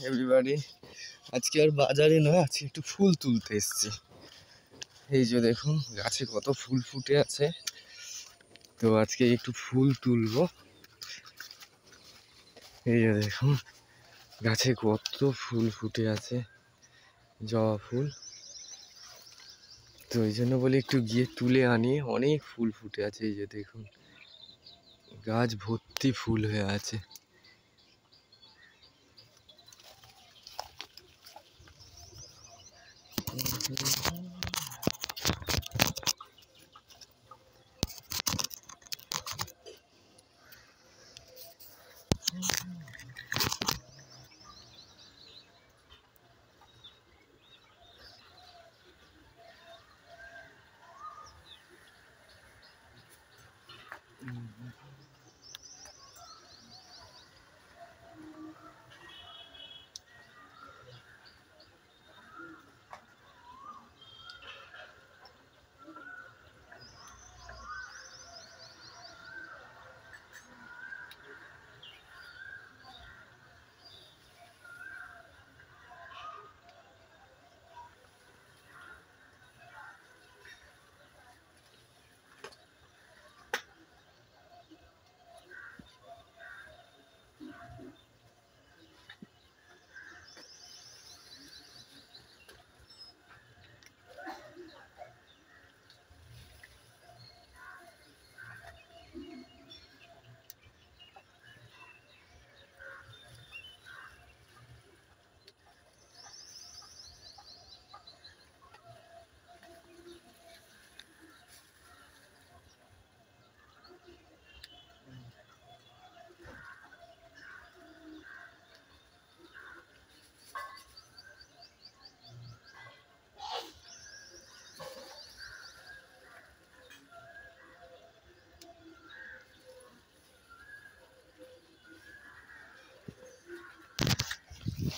Everybody, আজকে আর বাজারে নয়, আজকে একটু ফুল তুলতে এসেছি। এই যে দেখুন গাছে কত ফুল ফুটে আছে, তো আজকে একটু ফুল তুলবো। এই যে দেখুন গাছে কত ফুল ফুটে আছে, জবা ফুল। তো এই জন্য বলি একটু গিয়ে তুলে আনি, অনেক ফুল ফুটে আছে। এই যে দেখুন গাছ ভর্তি ফুল হয়ে আছে।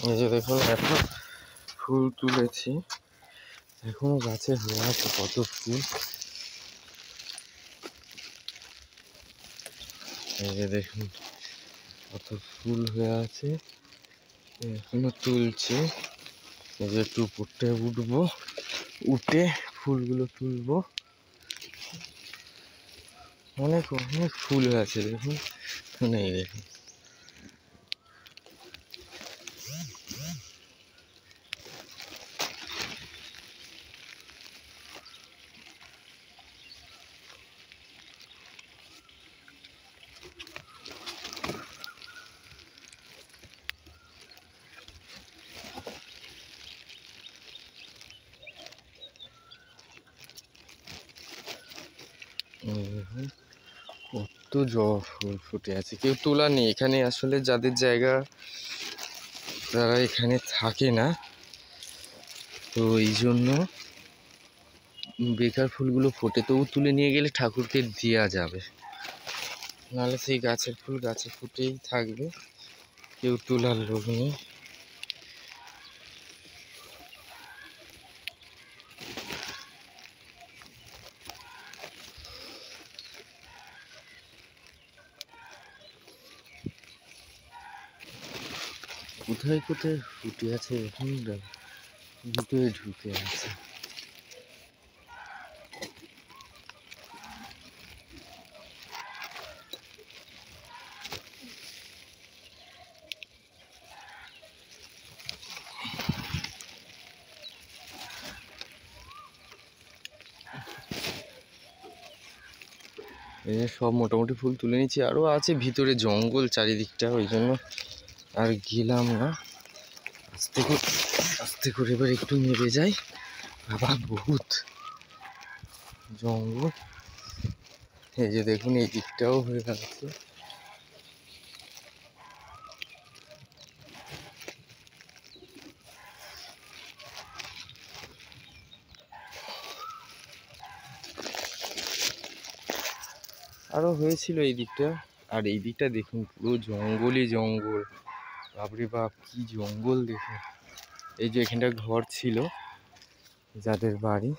এই যে দেখুন এত ফুল তুলেছি, এখনো গাছে হয়ে আছে কত ফুল। এই যে দেখুন কত ফুল হয়ে আছে, এখনো তুলছি। এই যে একটু উপরটা উঠবো, উঠে ফুলগুলো তুলবো। অনেক অনেক ফুল হয়ে আছে দেখুন, এই দেখুন। কত জবা ফুল ফুটে আছে, কেউ তোলা নেই এখানে। আসলে যাদের জায়গা তারা এখানে থাকে না, তো এই জন্য বেকার ফুলগুলো ফোটে, তবু তুলে নিয়ে গেলে ঠাকুরকে দেওয়া যাবে, নাহলে সেই গাছের ফুল গাছে ফুটেই থাকবে, কেউ তোলার লোক নেই। কোথায় কোথায় ফুটে আছে এখন, ভিতরে ঢুকে আছে। সব মোটামুটি ফুল তুলে নিচ্ছি, আরও আছে ভিতরে জঙ্গল চারিদিকটা, ওই জন্য আর গেলাম না। আস্তে করে এবার একটু নেমে যাই, বাবা বহুত জঙ্গল। এই যে দেখুন এই দিকটাও হয়ে আছে। আরও হয়েছিল এই দিকটা, আর এই দিকটা দেখুন পুরো জঙ্গলই জঙ্গল, বাপরে বাপ কি জঙ্গল দেখুন। এই যে এখানটা ঘর ছিল যাদের বাড়ি,